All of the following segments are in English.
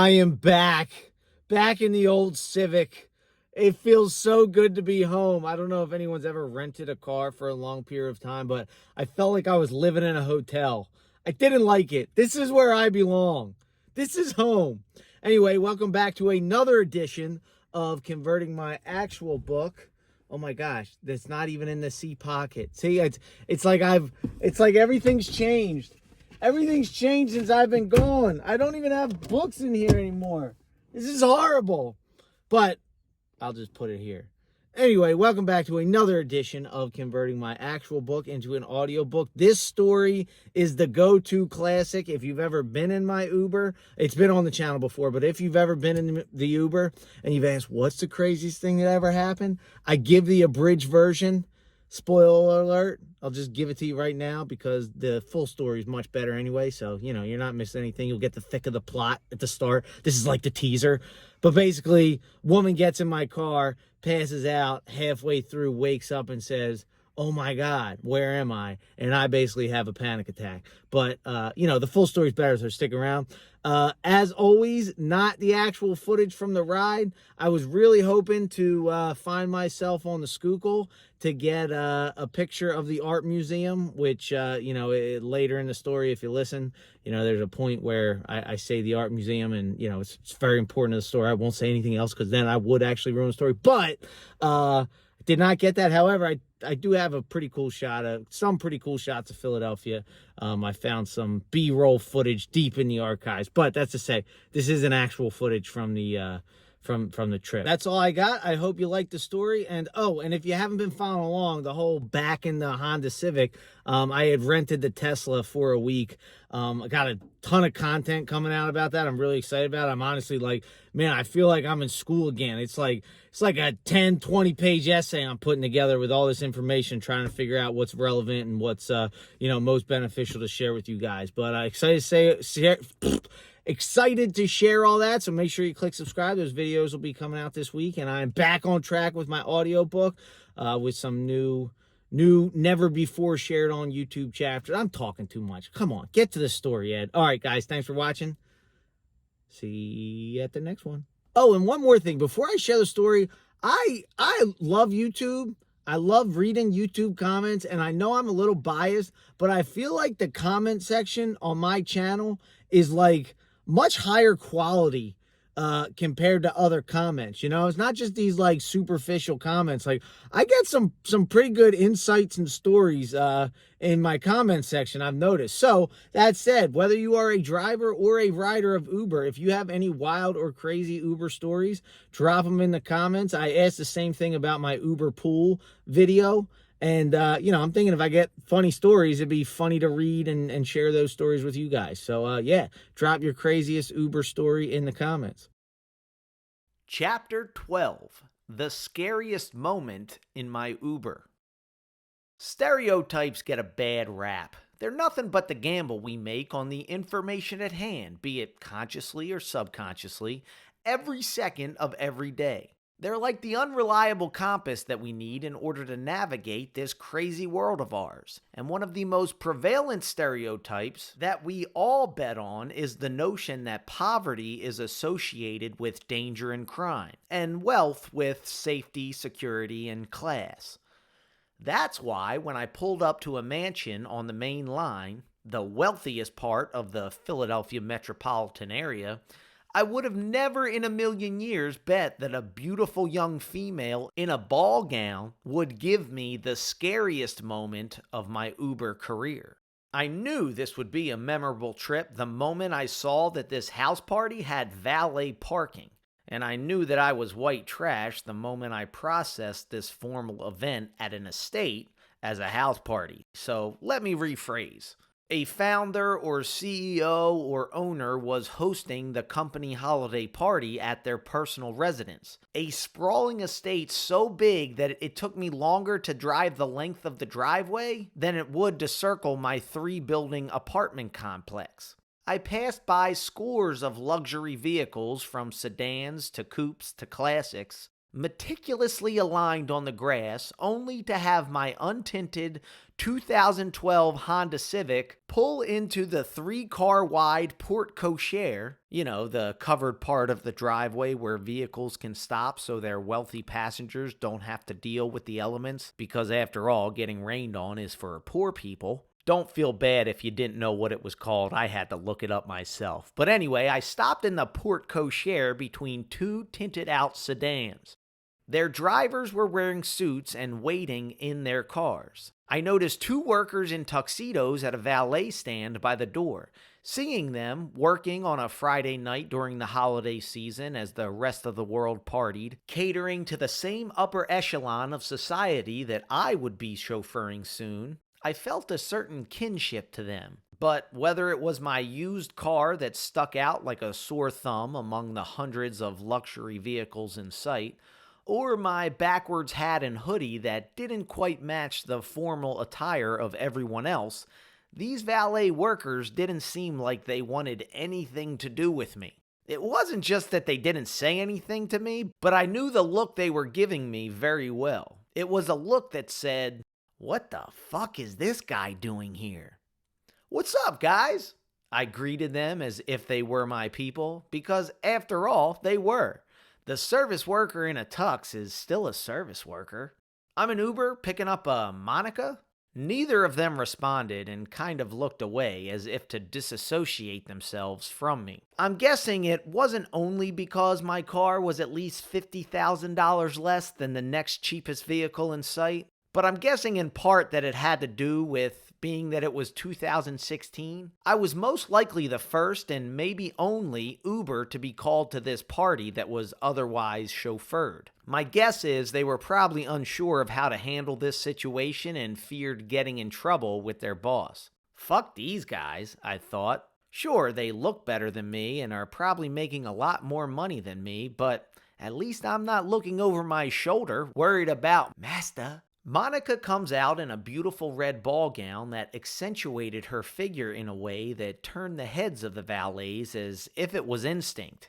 I am back in the old Civic. It feels so good to be home. I don't know if anyone's ever rented a car for a long period of time, but I felt like I was living in a hotel. I didn't like it. This is where I belong. This is home. Anyway, welcome back to another edition of Converting My Actual Book. Oh my gosh, that's not even in the C pocket. See, it's like everything's changed. Everything's changed since I've been gone. I don't even have books in here anymore. This is horrible. But I'll just put it here. Anyway, welcome back to another edition of Converting My Actual Book into an audiobook. This story is the go-to classic. If you've ever been in my Uber, it's been on the channel before, but if you've ever been in the Uber and you've asked, what's the craziest thing that ever happened? I give the abridged version. Spoiler alert, I'll just give it to you right now because the full story is much better anyway. So, you're not missing anything. You'll get the thick of the plot at the start. This is like the teaser. But basically, woman gets in my car, passes out halfway through, wakes up and says, oh my God, where am I? And I basically have a panic attack. But, the full story is better, so stick around. As always, not the actual footage from the ride. I was really hoping to find myself on the Schuylkill to get a picture of the art museum, which, later in the story, if you listen, there's a point where I say the art museum and, it's very important to the story. I won't say anything else because then I would actually ruin the story. But did not get that. However, I do have a pretty cool shot of some pretty cool shots of Philadelphia. I found some B-roll footage deep in the archives, but that's to say, this isn't actual footage from the from the trip. That's all I got. I hope you liked the story. And if you haven't been following along, the whole back in the Honda Civic, I had rented the Tesla for a week. I got a ton of content coming out about that. I'm really excited about it. I'm honestly like, man, I feel like I'm in school again. It's like a 10, 20 page essay I'm putting together with all this information, trying to figure out what's relevant and what's, most beneficial to share with you guys. But excited to share all that, so make sure you click subscribe. Those videos will be coming out this week, and I'm back on track with my audiobook with some new never before shared on YouTube chapters. I'm talking too much. Come on, get to the story, Ed. All right, guys, thanks for watching. See you at the next one. Oh, and one more thing before I share the story. I love YouTube. I love reading YouTube comments, and I know I'm a little biased, but I feel like the comment section on my channel is like much higher quality compared to other comments. It's not just these like superficial comments. Like, I get some pretty good insights and stories in my comment section, I've noticed. So that said, whether you are a driver or a rider of Uber, if you have any wild or crazy Uber stories, drop them in the comments. I asked the same thing about my Uber pool video. And, I'm thinking if I get funny stories, it'd be funny to read and share those stories with you guys. So, drop your craziest Uber story in the comments. Chapter 12, The Scariest Moment in My Uber. Stereotypes get a bad rap. They're nothing but the gamble we make on the information at hand, be it consciously or subconsciously, every second of every day. They're like the unreliable compass that we need in order to navigate this crazy world of ours. And one of the most prevalent stereotypes that we all bet on is the notion that poverty is associated with danger and crime, and wealth with safety, security, and class. That's why when I pulled up to a mansion on the main line, the wealthiest part of the Philadelphia metropolitan area, I would have never in a million years bet that a beautiful young female in a ball gown would give me the scariest moment of my Uber career. I knew this would be a memorable trip the moment I saw that this house party had valet parking, and I knew that I was white trash the moment I processed this formal event at an estate as a house party. So let me rephrase. A founder or CEO or owner was hosting the company holiday party at their personal residence, a sprawling estate so big that it took me longer to drive the length of the driveway than it would to circle my 3-building apartment complex. I passed by scores of luxury vehicles from sedans to coupes to classics, meticulously aligned on the grass, only to have my untinted 2012 Honda Civic pull into the 3-car wide porte cochere, the covered part of the driveway where vehicles can stop so their wealthy passengers don't have to deal with the elements, because after all, getting rained on is for poor people. Don't feel bad if you didn't know what it was called. I had to look it up myself. But anyway, I stopped in the porte cochere between two tinted out sedans. Their drivers were wearing suits and waiting in their cars. I noticed 2 workers in tuxedos at a valet stand by the door. Seeing them working on a Friday night during the holiday season as the rest of the world partied, catering to the same upper echelon of society that I would be chauffeuring soon, I felt a certain kinship to them. But whether it was my used car that stuck out like a sore thumb among the hundreds of luxury vehicles in sight, or my backwards hat and hoodie that didn't quite match the formal attire of everyone else, these valet workers didn't seem like they wanted anything to do with me. It wasn't just that they didn't say anything to me, but I knew the look they were giving me very well. It was a look that said, "What the fuck is this guy doing here?" "What's up, guys?" I greeted them as if they were my people, because after all, they were. The service worker in a tux is still a service worker. "I'm an Uber picking up a Monica." Neither of them responded and kind of looked away as if to disassociate themselves from me. I'm guessing it wasn't only because my car was at least $50,000 less than the next cheapest vehicle in sight, but I'm guessing in part that it had to do with being that it was 2016. I was most likely the first and maybe only Uber to be called to this party that was otherwise chauffeured. My guess is they were probably unsure of how to handle this situation and feared getting in trouble with their boss. Fuck these guys, I thought. Sure, they look better than me and are probably making a lot more money than me, but at least I'm not looking over my shoulder worried about Master. Monica comes out in a beautiful red ball gown that accentuated her figure in a way that turned the heads of the valets as if it was instinct.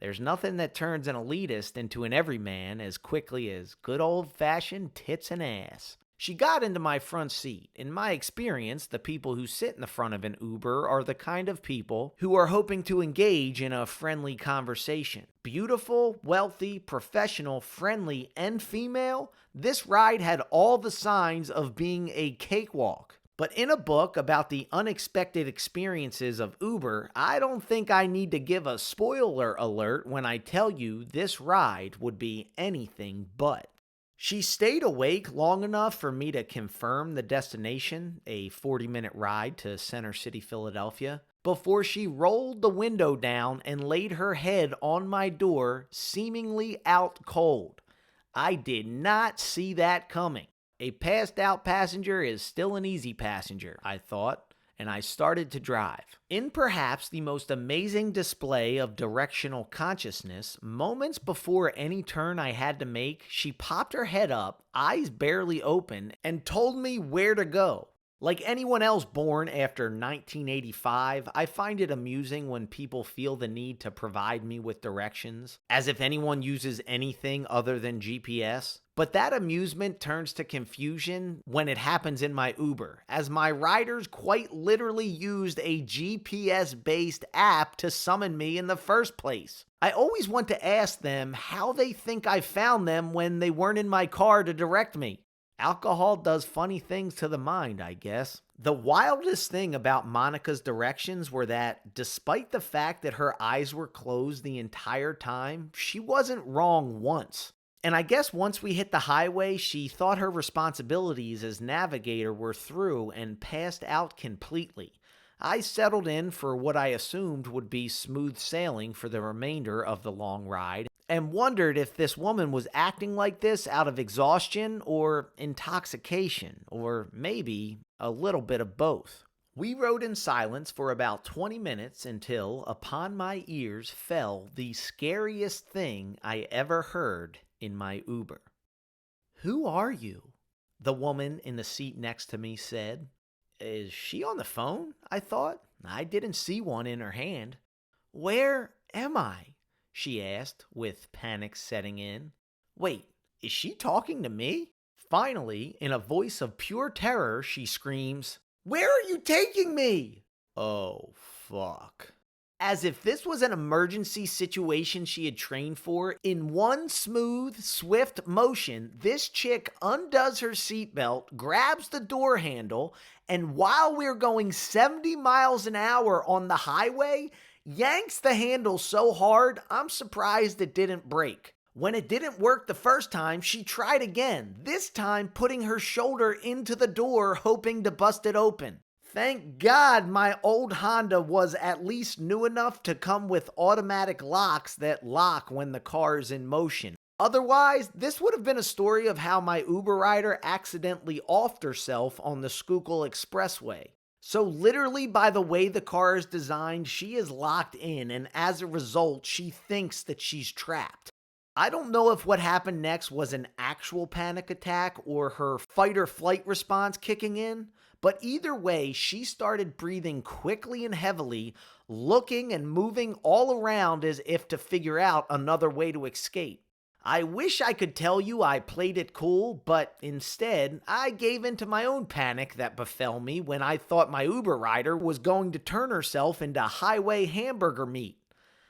There's nothing that turns an elitist into an everyman as quickly as good old-fashioned tits and ass. She got into my front seat. In my experience, the people who sit in the front of an Uber are the kind of people who are hoping to engage in a friendly conversation. Beautiful, wealthy, professional, friendly, and female, this ride had all the signs of being a cakewalk. But in a book about the unexpected experiences of Uber, I don't think I need to give a spoiler alert when I tell you this ride would be anything but. She stayed awake long enough for me to confirm the destination, a 40-minute ride to Center City, Philadelphia, before she rolled the window down and laid her head on my door, seemingly out cold. I did not see that coming. A passed-out passenger is still an easy passenger, I thought, and I started to drive. In perhaps the most amazing display of directional consciousness, moments before any turn I had to make, she popped her head up, eyes barely open, and told me where to go. Like anyone else born after 1985, I find it amusing when people feel the need to provide me with directions, as if anyone uses anything other than GPS. But that amusement turns to confusion when it happens in my Uber, as my riders quite literally used a GPS-based app to summon me in the first place. I always want to ask them how they think I found them when they weren't in my car to direct me. Alcohol does funny things to the mind, I guess. The wildest thing about Monica's directions were that, despite the fact that her eyes were closed the entire time, she wasn't wrong once. And I guess once we hit the highway, she thought her responsibilities as navigator were through and passed out completely. I settled in for what I assumed would be smooth sailing for the remainder of the long ride, and wondered if this woman was acting like this out of exhaustion or intoxication, or maybe a little bit of both. We rode in silence for about 20 minutes until upon my ears fell the scariest thing I ever heard in my Uber. "Who are you?" the woman in the seat next to me said. Is she on the phone? I thought. I didn't see one in her hand. "Where am I?" she asked, with panic setting in. Wait, is she talking to me? Finally, in a voice of pure terror, she screams, "Where are you taking me?" Oh, fuck. As if this was an emergency situation she had trained for, in one smooth, swift motion, this chick undoes her seatbelt, grabs the door handle, and while we're going 70 miles an hour on the highway, yanks the handle so hard, I'm surprised it didn't break. When it didn't work the first time, she tried again, this time putting her shoulder into the door, hoping to bust it open. Thank God my old Honda was at least new enough to come with automatic locks that lock when the car is in motion. Otherwise, this would have been a story of how my Uber rider accidentally offed herself on the Schuylkill Expressway. So literally by the way the car is designed, she is locked in, and as a result, she thinks that she's trapped. I don't know if what happened next was an actual panic attack or her fight or flight response kicking in, but either way, she started breathing quickly and heavily, looking and moving all around as if to figure out another way to escape. I wish I could tell you I played it cool, but instead, I gave in to my own panic that befell me when I thought my Uber rider was going to turn herself into highway hamburger meat.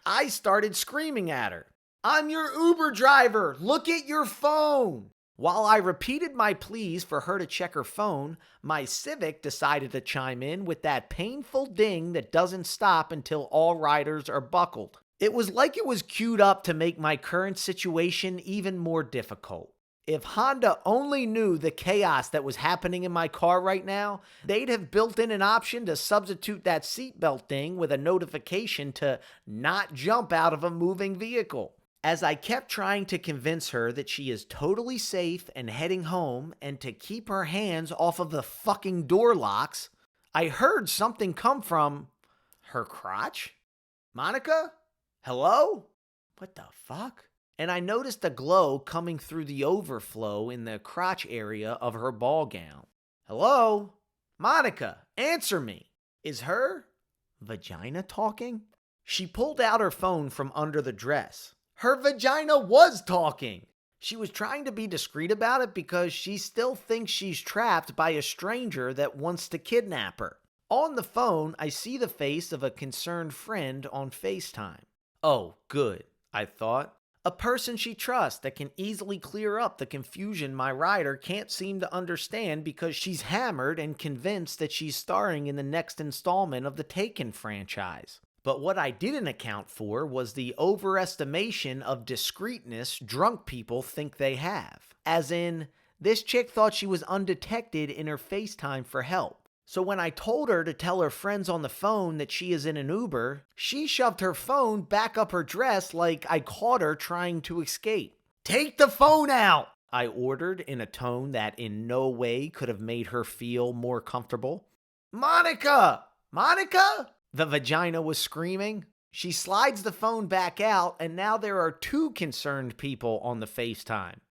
I started screaming at her, "I'm your Uber driver! Look at your phone!" While I repeated my pleas for her to check her phone, my Civic decided to chime in with that painful ding that doesn't stop until all riders are buckled. It was like it was queued up to make my current situation even more difficult. If Honda only knew the chaos that was happening in my car right now, they'd have built in an option to substitute that seatbelt thing with a notification to not jump out of a moving vehicle. As I kept trying to convince her that she is totally safe and heading home and to keep her hands off of the fucking door locks, I heard something come from her crotch. "Monica? Hello? What the fuck?" And I noticed a glow coming through the overflow in the crotch area of her ball gown. "Hello? Monica, answer me. Is her vagina talking?" She pulled out her phone from under the dress. Her vagina was talking. She was trying to be discreet about it because she still thinks she's trapped by a stranger that wants to kidnap her. On the phone, I see the face of a concerned friend on FaceTime. Oh, good, I thought. A person she trusts that can easily clear up the confusion my rider can't seem to understand because she's hammered and convinced that she's starring in the next installment of the Taken franchise. But what I didn't account for was the overestimation of discreetness drunk people think they have. As in, this chick thought she was undetected in her FaceTime for help. So when I told her to tell her friends on the phone that she is in an Uber, she shoved her phone back up her dress like I caught her trying to escape. "Take the phone out!" I ordered in a tone that in no way could have made her feel more comfortable. "Monica! Monica!" the vagina was screaming. She slides the phone back out, and now there are two concerned people on the FaceTime.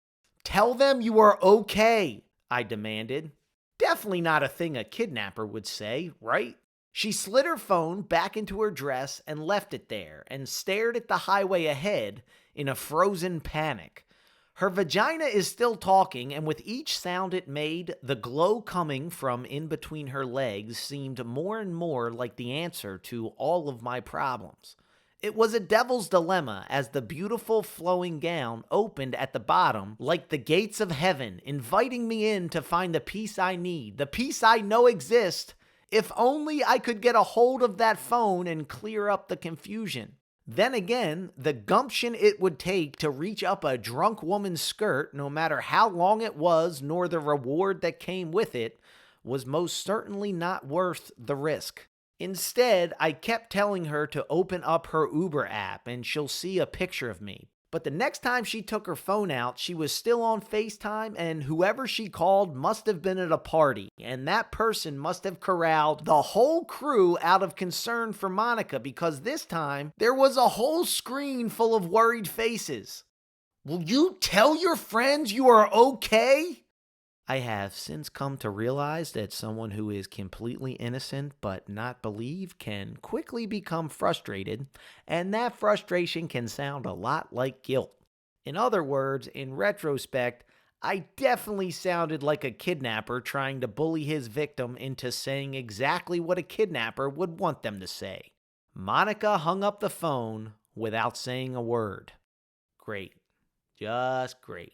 "Tell them you are okay," I demanded. Definitely not a thing a kidnapper would say, right? She slid her phone back into her dress and left it there and stared at the highway ahead in a frozen panic. Her vagina is still talking, and with each sound it made, the glow coming from in between her legs seemed more and more like the answer to all of my problems. It was a devil's dilemma as the beautiful flowing gown opened at the bottom like the gates of heaven, inviting me in to find the peace I need, the peace I know exists, if only I could get a hold of that phone and clear up the confusion. Then again, the gumption it would take to reach up a drunk woman's skirt, no matter how long it was, nor the reward that came with it, was most certainly not worth the risk. Instead, I kept telling her to open up her Uber app and she'll see a picture of me. But the next time she took her phone out, she was still on FaceTime, and whoever she called must have been at a party, and that person must have corralled the whole crew out of concern for Monica because this time there was a whole screen full of worried faces. "Will you tell your friends you are okay?" I have since come to realize that someone who is completely innocent but not believed can quickly become frustrated, and that frustration can sound a lot like guilt. In other words, in retrospect, I definitely sounded like a kidnapper trying to bully his victim into saying exactly what a kidnapper would want them to say. Monica hung up the phone without saying a word. Great. Just great.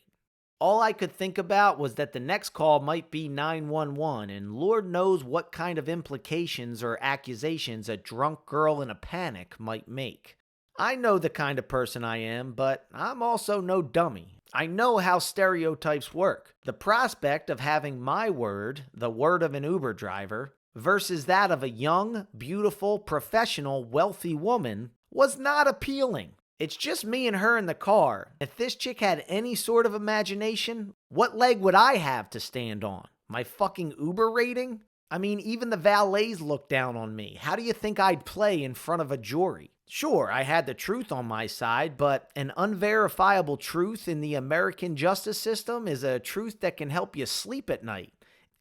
All I could think about was that the next call might be 911, and Lord knows what kind of implications or accusations a drunk girl in a panic might make. I know the kind of person I am, but I'm also no dummy. I know how stereotypes work. The prospect of having my word, the word of an Uber driver, versus that of a young, beautiful, professional, wealthy woman was not appealing. It's just me and her in the car. If this chick had any sort of imagination, what leg would I have to stand on? My fucking Uber rating? I mean, even the valets looked down on me. How do you think I'd play in front of a jury? Sure, I had the truth on my side, but an unverifiable truth in the American justice system is a truth that can help you sleep at night.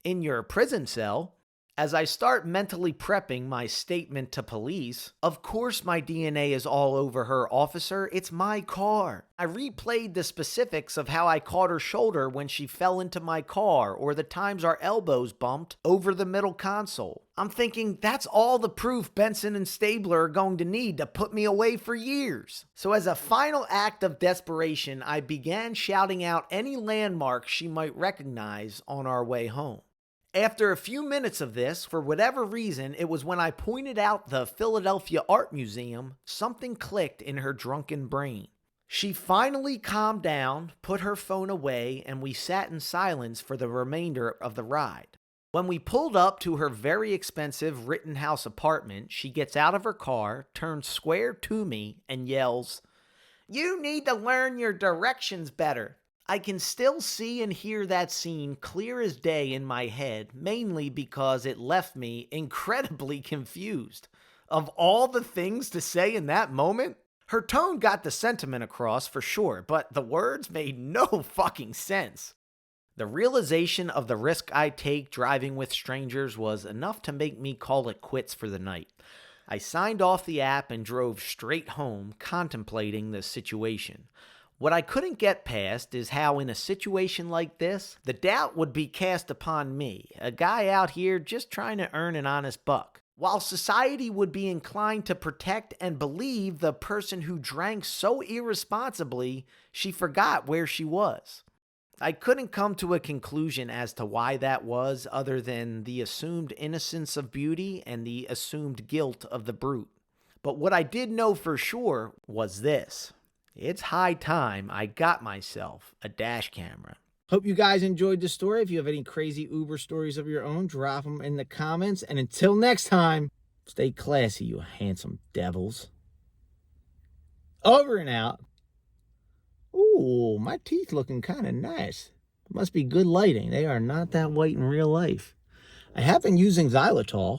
In your prison cell, as I start mentally prepping my statement to police, of course my DNA is all over her, officer. It's my car. I replayed the specifics of how I caught her shoulder when she fell into my car, or the times our elbows bumped over the middle console. I'm thinking that's all the proof Benson and Stabler are going to need to put me away for years. So as a final act of desperation, I began shouting out any landmarks she might recognize on our way home. After a few minutes of this, for whatever reason, it was when I pointed out the Philadelphia Art Museum, something clicked in her drunken brain. She finally calmed down, put her phone away, and we sat in silence for the remainder of the ride. When we pulled up to her very expensive Rittenhouse apartment, she gets out of her car, turns square to me, and yells, "You need to learn your directions better." I can still see and hear that scene clear as day in my head, mainly because it left me incredibly confused. Of all the things to say in that moment, her tone got the sentiment across for sure, but the words made no fucking sense. The realization of the risk I take driving with strangers was enough to make me call it quits for the night. I signed off the app and drove straight home, contemplating the situation. What I couldn't get past is how in a situation like this, the doubt would be cast upon me, a guy out here just trying to earn an honest buck, while society would be inclined to protect and believe the person who drank so irresponsibly she forgot where she was. I couldn't come to a conclusion as to why that was other than the assumed innocence of beauty and the assumed guilt of the brute. But what I did know for sure was this. It's high time I got myself a dash camera. Hope you guys enjoyed the story. If you have any crazy Uber stories of your own, drop them in the comments. And until next time, stay classy, you handsome devils. Over and out. Ooh, my teeth looking kind of nice. Must be good lighting. They are not that white in real life. I have been using xylitol.